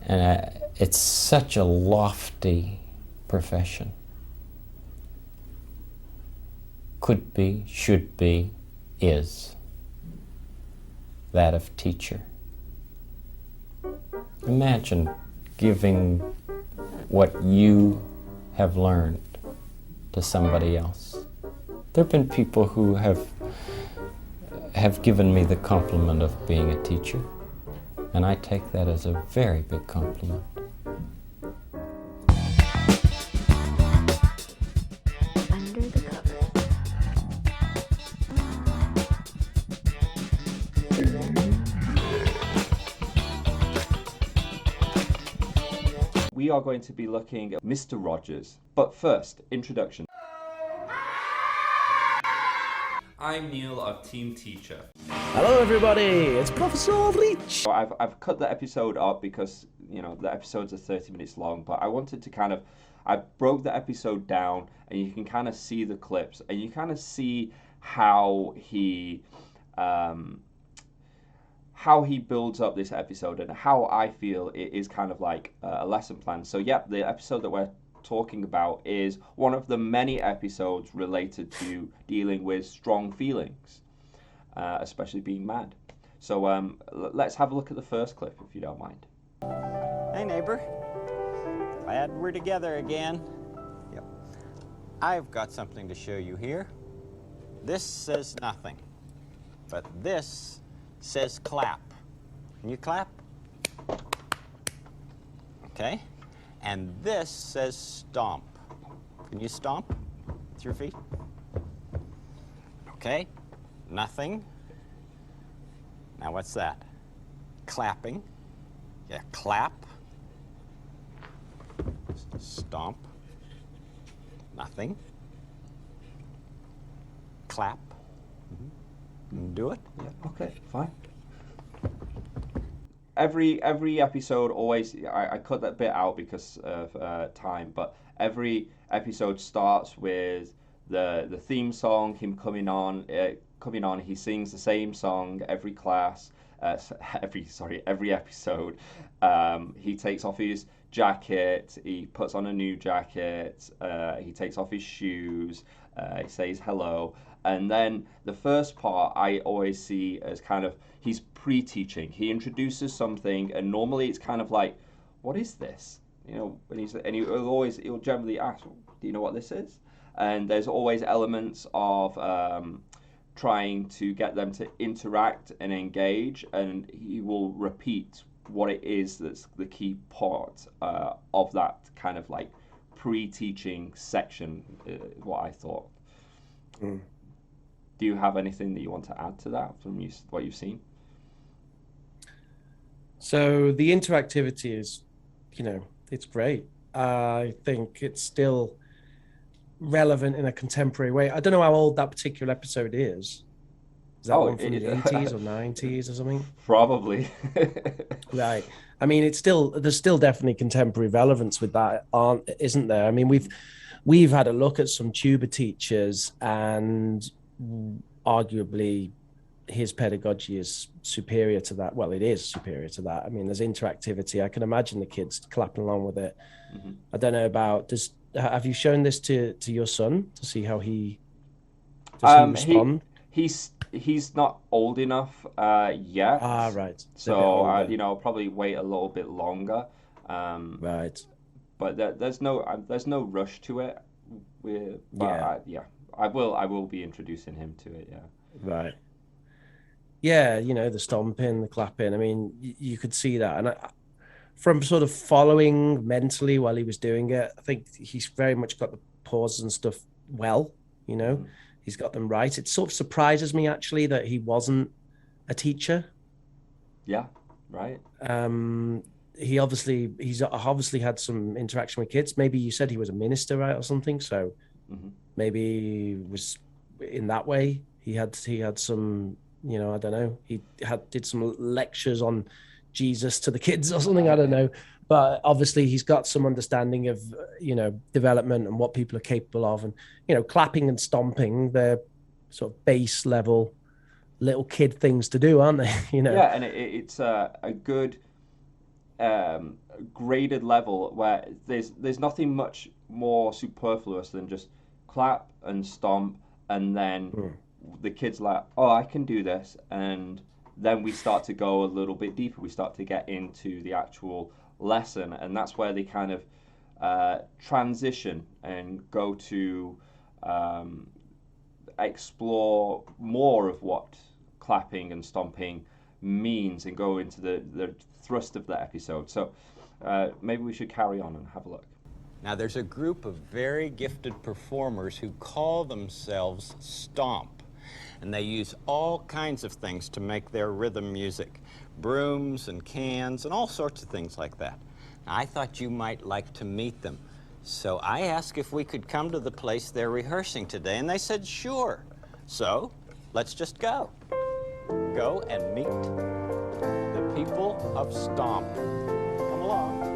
And it's such a lofty profession. Could be, should be, is that of teacher. Imagine giving what you have learned to somebody else. There have been people who have given me the compliment of being a teacher, and I take that as a very big compliment. Under the covers. We are going to be looking at Mr. Rogers, but first, introduction. I'm Neil of Team Teacher. Hello everybody, it's Professor Reach. So I've cut the episode up because, you know, the episodes are 30 minutes long, but I wanted to I broke the episode down and you can kind of see the clips and you kind of see how he builds up this episode and how I feel it is kind of like a lesson plan. So yeah, the episode that we're talking about is one of the many episodes related to dealing with strong feelings, especially being mad. So let's have a look at the first clip, if you don't mind. Hey neighbor, glad we're together again. Yep. I've got something to show you here. This says nothing, but this says clap. Can you clap? Okay. And this says stomp. Can you stomp with your feet? Okay. Nothing. Now what's that? Clapping. Yeah, clap. Stomp. Nothing. Clap. Do it? Yeah, okay, fine. Every episode always, I cut that bit out because of time, but every episode starts with the theme song, him coming on, he sings the same song every class, every episode. He takes off his jacket, he puts on a new jacket, he takes off his shoes, he says hello. And then the first part I always see as kind of, he's pre-teaching. He introduces something, and normally it's kind of like, what is this? You know, and he'll generally ask, do you know what this is? And there's always elements of trying to get them to interact and engage, and he will repeat what it is that's the key part of that kind of like pre-teaching section, what I thought. Mm. Do you have anything that you want to add to that from what you've seen? So the interactivity is, you know, it's great. I think it's still relevant in a contemporary way. I don't know how old that particular episode is. Is that one from the 80s or 90s or something? Probably. Right. I mean, there's still definitely contemporary relevance with that, isn't there? I mean, we've had a look at some tuba teachers, and arguably his pedagogy is superior to that. Well, it is superior to that. I mean, there's interactivity. I can imagine the kids clapping along with it. Mm-hmm. I don't know about, have you shown this to your son to see how he respond? He's not old enough yet. Right. So you know, probably wait a little bit longer. Right. But there's no rush to it. I will be introducing him to it. Yeah. Right. Yeah, you know, the stomping, the clapping. I mean, you could see that, and from sort of following mentally while he was doing it, I think he's very much got the pauses and stuff well. You know, mm-hmm. He's got them right. It sort of surprises me actually that he wasn't a teacher. Yeah. Right. He's obviously had some interaction with kids. Maybe you said he was a minister, right, or something. So mm-hmm. Maybe it was in that way. He had some, you know, I don't know. He did some lectures on Jesus to the kids or something. I don't know. But obviously he's got some understanding of, you know, development and what people are capable of. And, you know, clapping and stomping, they're sort of base level little kid things to do, aren't they? You know. Yeah, and it's a good graded level where there's nothing much more superfluous than just clap and stomp, and then the kids like, oh, I can do this, and then we start to go a little bit deeper. We start to get into the actual lesson, and that's where they kind of transition and go to explore more of what clapping and stomping means and go into the thrust of the episode. So maybe we should carry on and have a look. Now, there's a group of very gifted performers who call themselves Stomp, and they use all kinds of things to make their rhythm music, brooms and cans and all sorts of things like that. Now, I thought you might like to meet them, so I asked if we could come to the place they're rehearsing today, and they said sure. So let's just go. Go and meet the people of Stomp. Come along.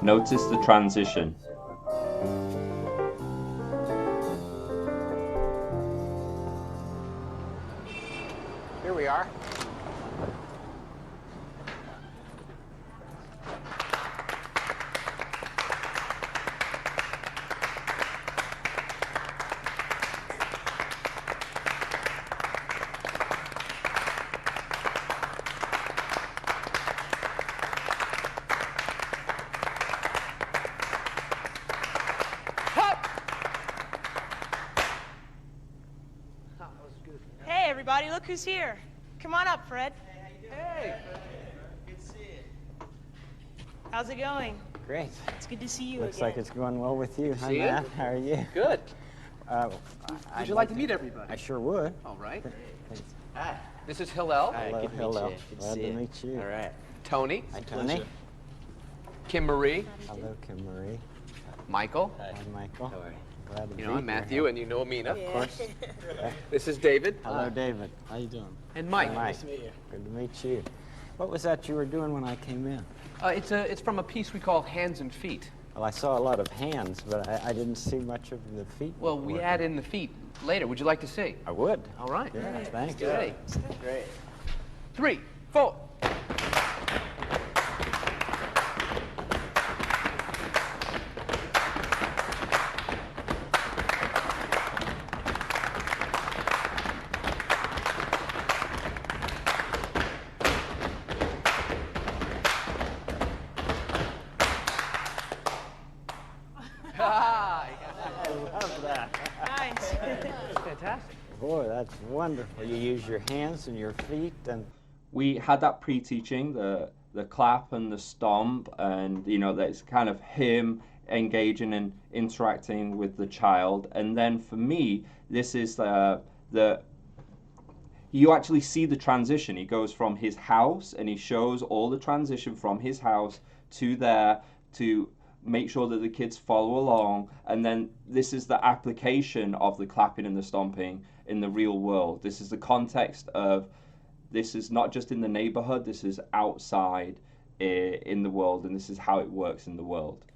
Notice the transition. Here we are. Hey, everybody, look who's here. Come on up, Fred. Hey, good to see you. How's it going? Great. It's good to see you Looks again. like it's going well with you. Hi, See ya. Matt. How are you? Good. Would you like to meet everybody? I sure would. All right. Thanks. Hi. This is Hillel. Hello, hello. Glad to meet you. All right. Tony. Hi, Tony. Kim Marie. Hello, Kim Marie. Michael. Hi, Michael. How are you? Glad to You be know, I'm here. Matthew, and you know Amina. Of course. This is David. Hello, David. How you doing? And Mike. Hi, Mike. Nice to meet you. Good to meet you. What was that you were doing when I came in? It's from a piece we call Hands and Feet. Well, I saw a lot of hands, but I didn't see much of the feet. Well, we working. add in the feet later. Would you like to see? I would. All right. Yeah, thanks. Get ready. Great. 3, 4. Nice. Fantastic. Boy, that's wonderful. You use your hands and your feet, and We had that pre-teaching, the clap and the stomp, and you know that's kind of him engaging and interacting with the child. And then for me, this is the you actually see the transition. He goes from his house and he shows all the transition from his house to there to make sure that the kids follow along. And then this is the application of the clapping and the stomping in the real world. This is the context of this is not just in the neighborhood, this is outside in the world, and this is how it works in the world.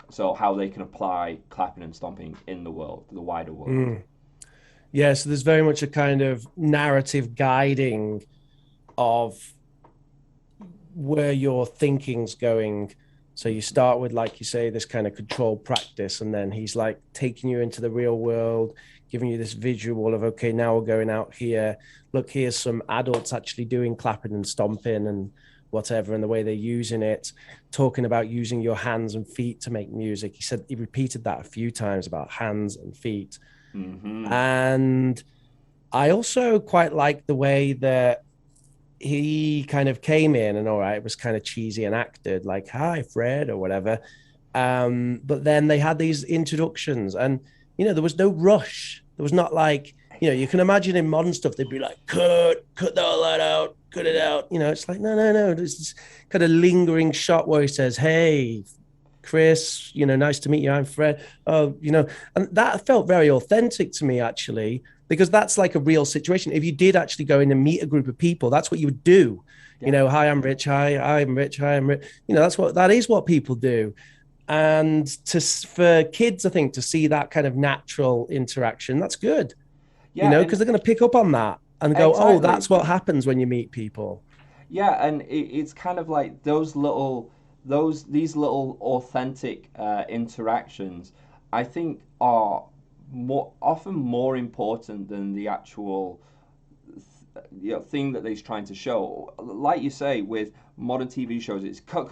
So how they can apply clapping and stomping in the world, the wider world. Yeah, so there's very much a kind of narrative guiding of where your thinking's going. So you start with, like you say, this kind of controlled practice, and then he's like taking you into the real world, giving you this visual of, okay, now we're going out here. Look, here's some adults actually doing clapping and stomping and whatever, and the way they're using it, talking about using your hands and feet to make music. He said, he repeated that a few times about hands and feet. Mm-hmm. And I also quite like the way that he kind of came in, and all right, it was kind of cheesy and acted like, hi, Fred, or whatever. But then they had these introductions, and, you know, there was no rush. There was not like, you know, you can imagine in modern stuff, they'd be like, cut all that out, cut it out. You know, it's like, no. There's this kind of lingering shot where he says, hey, Chris, you know, nice to meet you. I'm Fred. Oh, you know, and that felt very authentic to me, actually, because that's like a real situation. If you did actually go in and meet a group of people, that's what you would do. Yeah. You know, hi, I'm Rich. Hi, I'm Rich. Hi, I'm Rich. You know, that is what people do. And for kids, I think, to see that kind of natural interaction, that's good. Yeah, you know, because they're going to pick up on that. and go, Exactly. oh, that's what happens when you meet people. Yeah, and it's kind of like these little authentic interactions, I think, are often more important than the actual thing that they're trying to show. Like you say, with modern TV shows, it's cut.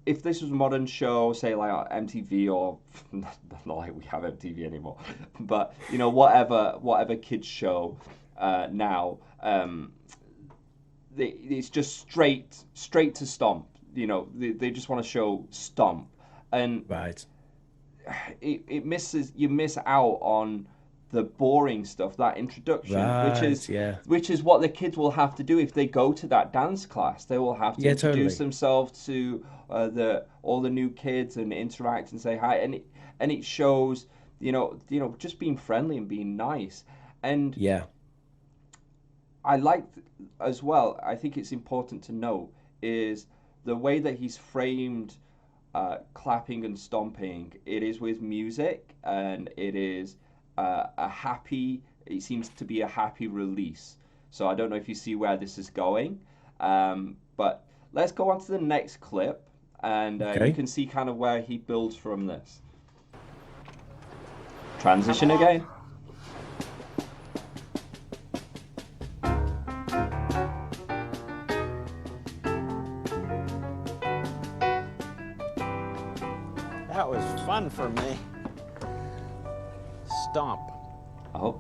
If this was a modern show, say like MTV, or not like we have MTV anymore, but whatever kids show now, it's just straight to stomp. They just want to show stomp, and Right. you miss out on the boring stuff, that introduction, which is what the kids will have to do if they go to that dance class. They will have to introduce themselves to all the new kids and interact and say hi, and it shows just being friendly and being nice. And I like as well, I think it's important to note, is the way that he's framed clapping and stomping. It is with music, and it is it seems to be a happy release. So I don't know if you see where this is going, but let's go on to the next clip, and you can see kind of where he builds from this. Transition again. That was fun for me. Stomp. Oh.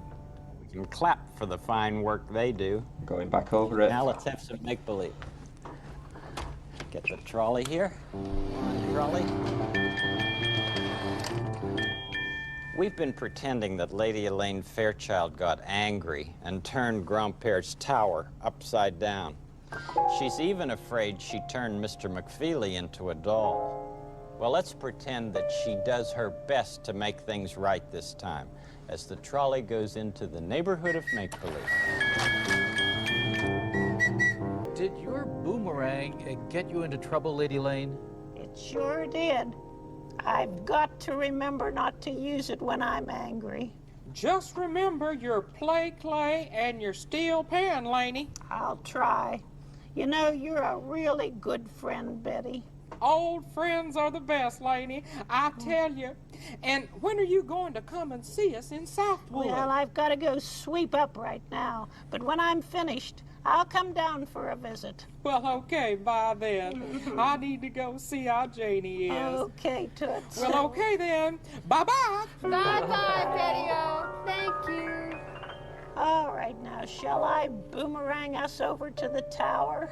We can clap for the fine work they do. Going back over it. Now let's have some make-believe. Get the trolley here. Trolley. We've been pretending that Lady Elaine Fairchild got angry and turned Grandpère's tower upside down. She's even afraid she turned Mr. McFeely into a doll. Well, let's pretend that she does her best to make things right this time, as the trolley goes into the neighborhood of make-believe. Did your boomerang get you into trouble, Lady Lane? It sure did. I've got to remember not to use it when I'm angry. Just remember your play clay and your steel pan, Laney. I'll try. You know, you're a really good friend, Betty. Old friends are the best, Laney, I tell you. And when are you going to come and see us in Southwood? Well, I've got to go sweep up right now. But when I'm finished, I'll come down for a visit. Well, okay, bye then. I need to go see how Janie is. Okay, Toots. Well, okay then. Bye-bye. Bye-bye, Betty-O. Thank you. All right, now, shall I boomerang us over to the tower?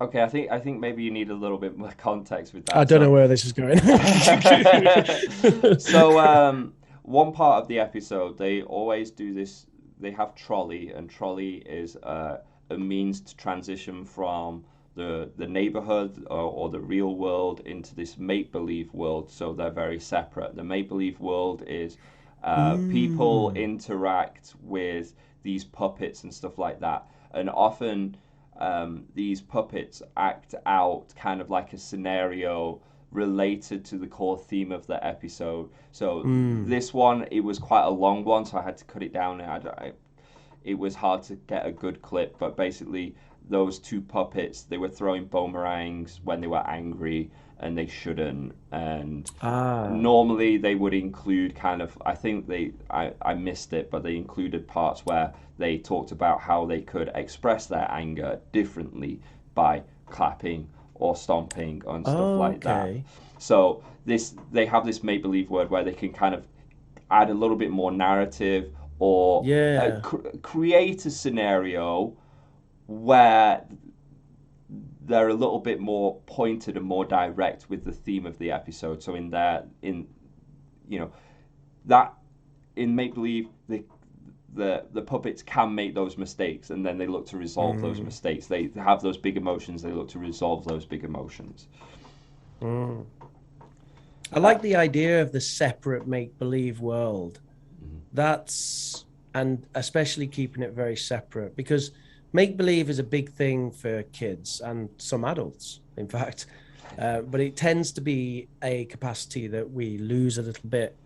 Okay, I think maybe you need a little bit more context with that. I don't know where this is going. So, one part of the episode, they always do this. They have trolley, and trolley is a means to transition from the neighborhood or the real world into this make-believe world. So they're very separate. The make-believe world is people interact with these puppets and stuff like that, and often these puppets act out kind of like a scenario related to the core theme of the episode. So this one, it was quite a long one, so I had to cut it down. It was hard to get a good clip, but basically those two puppets, they were throwing boomerangs when they were angry, and they shouldn't. And normally they would include kind of, I think I missed it, but they included parts where they talked about how they could express their anger differently by clapping or stomping and stuff like that. So they have this make-believe word where they can kind of add a little bit more narrative or create a scenario where they're a little bit more pointed and more direct with the theme of the episode. So in make-believe, the puppets can make those mistakes, and then they look to resolve those mistakes. They have those big emotions, they look to resolve those big emotions. I like the idea of the separate make-believe world. And especially keeping it very separate, because make-believe is a big thing for kids and some adults, in fact. But it tends to be a capacity that we lose a little bit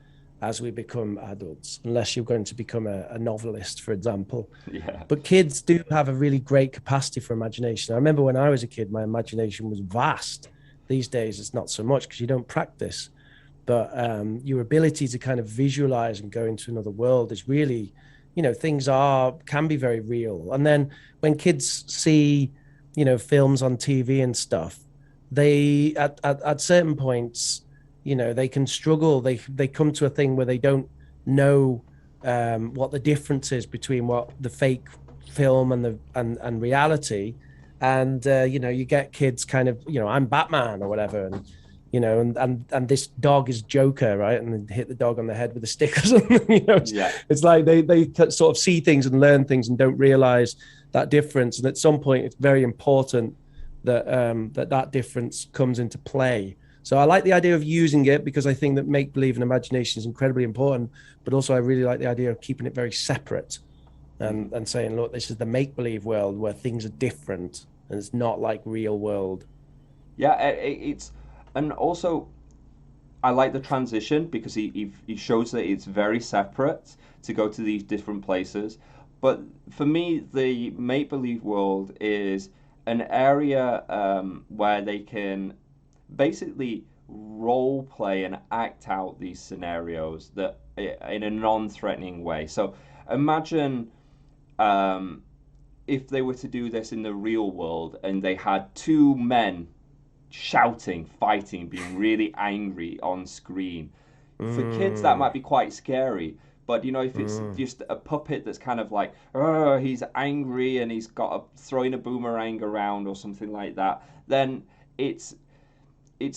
as we become adults, unless you're going to become a novelist, for example. Yeah. But kids do have a really great capacity for imagination. I remember when I was a kid, my imagination was vast. These days, it's not so much because you don't practice. But your ability to kind of visualize and go into another world is really, things can be very real. And then when kids see, films on TV and stuff, they at certain points, they can struggle. They come to a thing where they don't know what the difference is between what the fake film and reality. And you get kids kind of, I'm Batman or whatever, and this dog is Joker, right? And then hit the dog on the head with a stick or something. It's like they sort of see things and learn things and don't realize that difference. And at some point, it's very important that that difference comes into play. So I like the idea of using it because I think that make-believe and imagination is incredibly important, but also I really like the idea of keeping it very separate and saying, look, this is the make-believe world where things are different and it's not like real world. Yeah, and also I like the transition because he shows that it's very separate to go to these different places. But for me, the make-believe world is an area where they can basically role play and act out these scenarios that in a non-threatening way. So imagine if they were to do this in the real world and they had two men shouting, fighting, being really angry on screen. For kids, that might be quite scary. But if it's just a puppet that's kind of like, oh, he's angry and he's throwing a boomerang around or something like that, then it's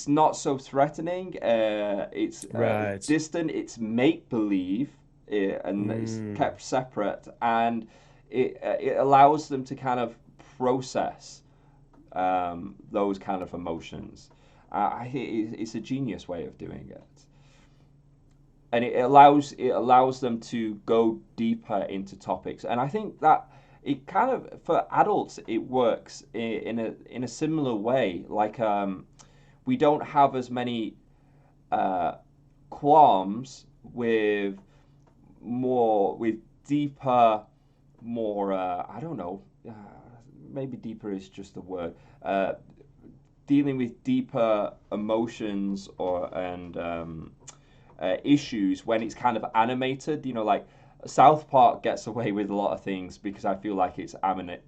not so threatening. It's distant. It's make believe, and it's kept separate, and it allows them to kind of process those kind of emotions. It's a genius way of doing it. And it allows them to go deeper into topics, and I think that it kind of, for adults, it works in a similar way. Like we don't have as many qualms with deeper, more I don't know, maybe deeper is just the word. Dealing with deeper emotions and issues when it's kind of animated. Like South Park gets away with a lot of things because I feel like it's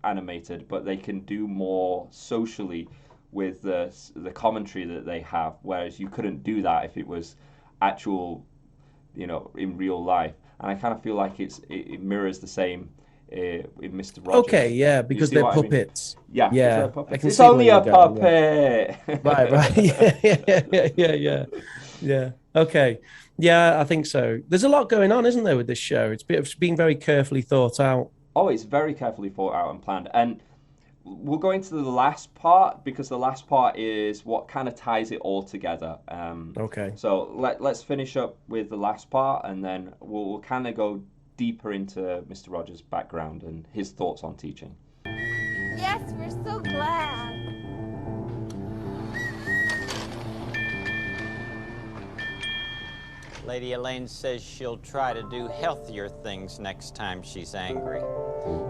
animated, but they can do more socially with the commentary that they have, whereas you couldn't do that if it was actual, in real life. And I kind of feel like it mirrors the same in Mr. Rogers. Okay, yeah, because they're puppets. I mean? Yeah, puppets. It's see only a puppet. Yeah. Right. Yeah. Okay. Yeah, I think so. There's a lot going on, isn't there, with this show? It's been very carefully thought out. Oh, it's very carefully thought out and planned. And we'll go into the last part because the last part is what kind of ties it all together. Okay. So let's finish up with the last part, and then we'll kind of go deeper into Mr. Rogers' background and his thoughts on teaching. Yes, we're so glad. Lady Elaine says she'll try to do healthier things next time she's angry.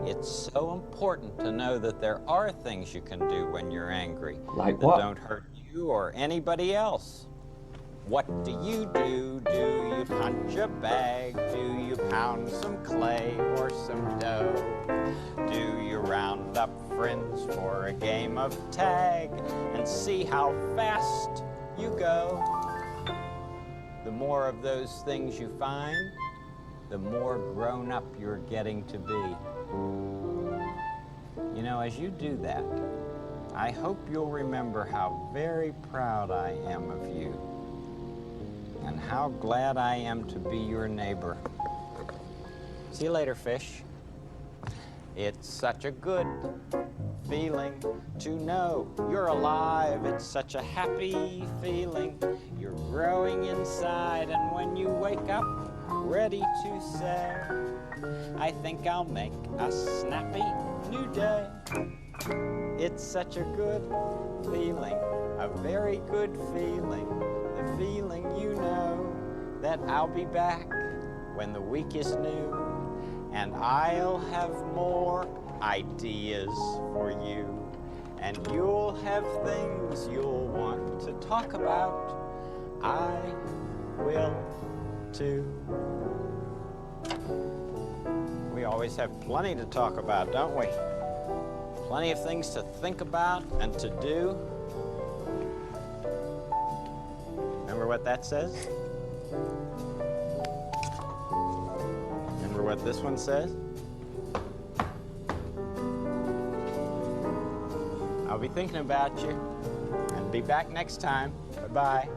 It's so important to know that there are things you can do when you're angry. Like that what? Don't hurt you or anybody else. What do? Do you punch a bag? Do you pound some clay or some dough? Do you round up friends for a game of tag and see how fast you go? The more of those things you find, the more grown up you're getting to be. As you do that, I hope you'll remember how very proud I am of you and how glad I am to be your neighbor. See you later, fish. It's such a good feeling to know you're alive. It's such a happy feeling. You're growing inside, and when you wake up, ready to say, I think I'll make a snappy new day. It's such a good feeling, a very good feeling, the feeling that I'll be back when the week is new, and I'll have more ideas for you, and you'll have things you'll want to talk about. I will too. We always have plenty to talk about, don't we? Plenty of things to think about and to do. Remember what that says? Remember what this one says? I'll be thinking about you and be back next time. Bye-bye.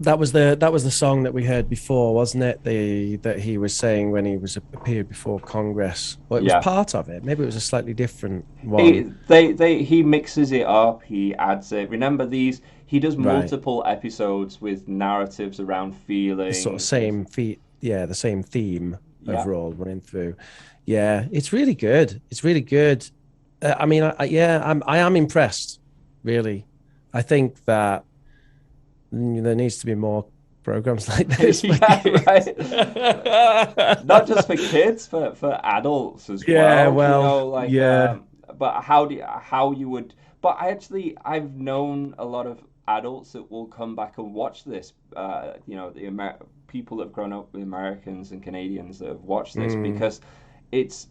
That was the song that we heard before, wasn't it? That he was saying when he appeared before Congress. Well, it was part of it. Maybe it was a slightly different one. He mixes it up. He adds it. Remember these? He does multiple episodes with narratives around feelings. The sort of same the same theme overall running through. Yeah, it's really good. It's really good. I mean, I am impressed. Really, I think that there needs to be more programs like this. Right. Not just for kids, for adults as well. Yeah, well, you know, but how you would? But I've known a lot of adults that will come back and watch this. You know, people that have grown up with Americans and Canadians that have watched this because it's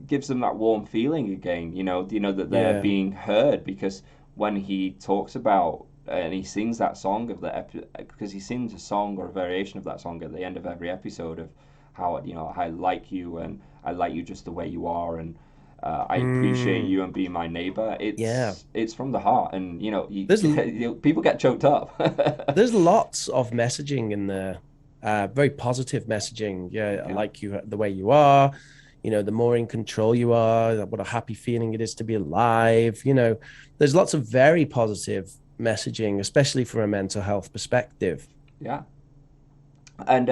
gives them that warm feeling again. You know that they're being heard, because when he talks about and he sings that song of because he sings a song or a variation of that song at the end of every episode of how I like you and I like you just the way you are, and I appreciate you and being my neighbor. It's from the heart, and people get choked up. There's lots of messaging in there, very positive messaging. I like you the way you are. The more in control you are, what a happy feeling it is to be alive. There's lots of very positive messaging, especially from a mental health perspective. Yeah. And,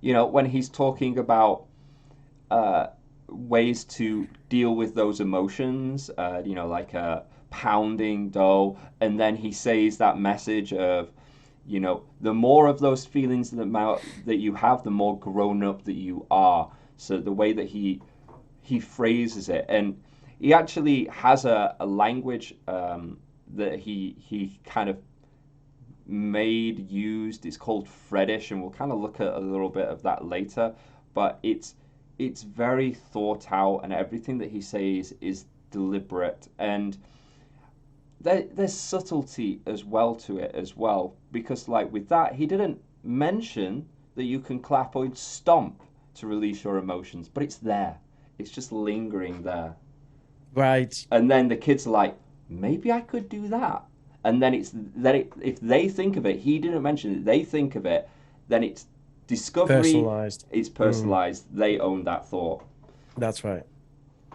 when he's talking about ways to deal with those emotions, like a pounding dough, and then he says that message of, the more of those feelings that you have, the more grown up that you are. So the way that he phrases it, and he actually has a language that he kind of used. It's called Freddish, and we'll kind of look at a little bit of that later. But it's very thought out, and everything that he says is deliberate, and there's subtlety as well to it as well. Because like with that, he didn't mention that you can clap or stomp to release your emotions, but it's there. It's just lingering there. Right. And then the kids are like, maybe I could do that. And then if they think of it, he didn't mention it, they think of it, then it's discovery. Personalized. It's personalized. They own that thought. That's right.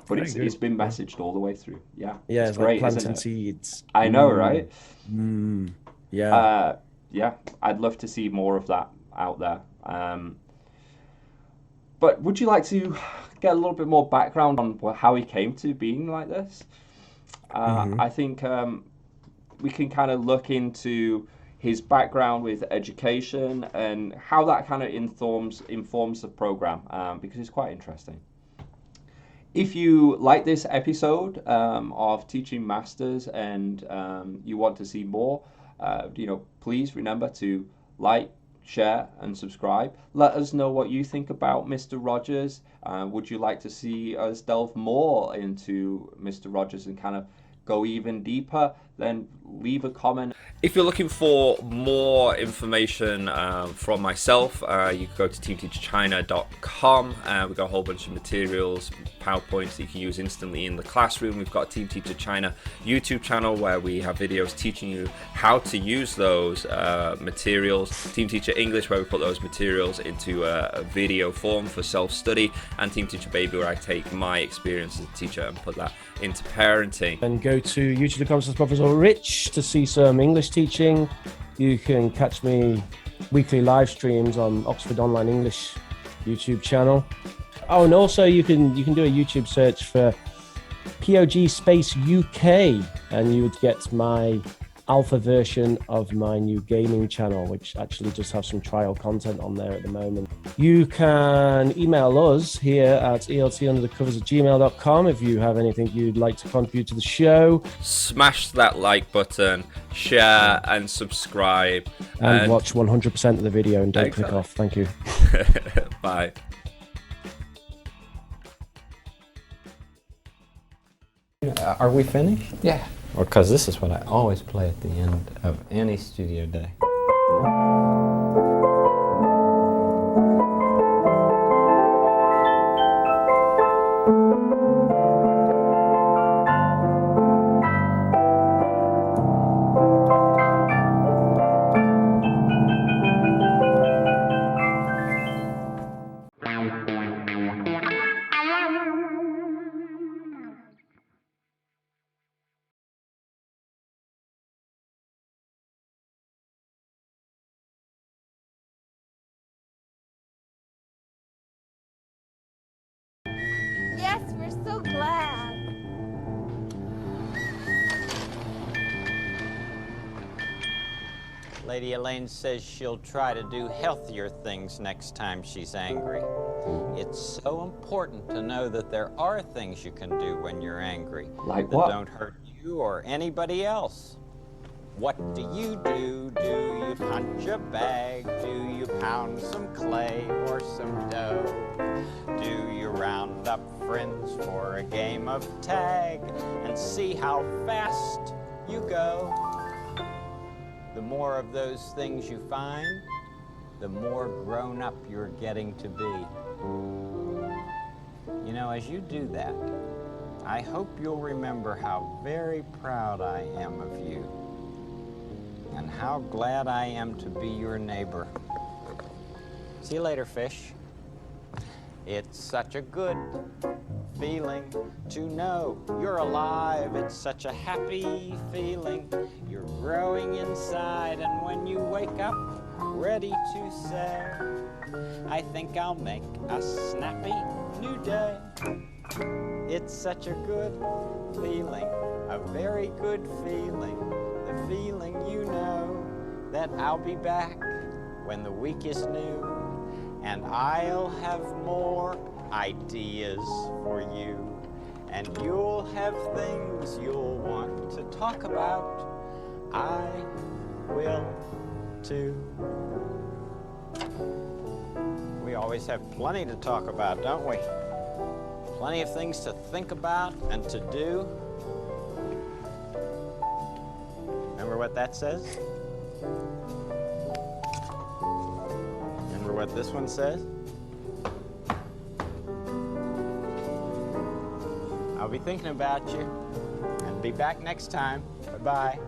But it's been messaged all the way through. Yeah. Yeah, it's great, like planting seeds. I know, right? Yeah. Yeah, I'd love to see more of that out there. But would you like to get a little bit more background on how he came to being like this? I think we can kind of look into his background with education and how that kind of informs the program, because it's quite interesting. If you like this episode of Teaching Masters and you want to see more, please remember to like, share and subscribe. Let us know what you think about Mr. Rogers. Would you like to see us delve more into Mr. Rogers and kind of go even deeper? Then leave a comment. If you're looking for more information from myself, you can go to teamteacherchina.com. We've got a whole bunch of materials, PowerPoints that you can use instantly in the classroom. We've got a Team Teacher China YouTube channel where we have videos teaching you how to use those materials. Team Teacher English, where we put those materials into a video form for self-study. And Team Teacher Baby, where I take my experience as a teacher and put that into parenting. And go to youtube.com/Professor Rich to see some English teaching. You can catch me weekly live streams on Oxford Online English YouTube channel. Oh, and also you can do a YouTube search for POG Space UK, and you would get my alpha version of my new gaming channel, which actually just have some trial content on there at the moment. You can email us here at eltunderthecovers@gmail.com if you have anything you'd like to contribute to the show. Smash that like button, share and subscribe. And watch 100% of the video and don't click off. Thank you. Bye. Are we finished? Yeah. Because this is what I always play at the end of any studio day. Yes, we're so glad. Lady Elaine says she'll try to do healthier things next time she's angry. It's so important to know that there are things you can do when you're angry. Like that what? don't hurt you or anybody else. What do? Do you punch a bag? Do you pound some clay or some dough? Do you round up friends for a game of tag and see how fast you go? The more of those things you find, the more grown up you're getting to be. You know, as you do that, I hope you'll remember how very proud I am of you and how glad I am to be your neighbor. See you later, fish. It's such a good feeling to know you're alive. It's such a happy feeling. You're growing inside, and when you wake up, ready to say, I think I'll make a snappy new day. It's such a good feeling, a very good feeling, the feeling you know that I'll be back when the week is new, and I'll have more ideas for you, and you'll have things you'll want to talk about. I will too. We always have plenty to talk about, don't we? Plenty of things to think about and to do. Remember what that says? Remember what this one says? I'll be thinking about you and be back next time. Bye-bye.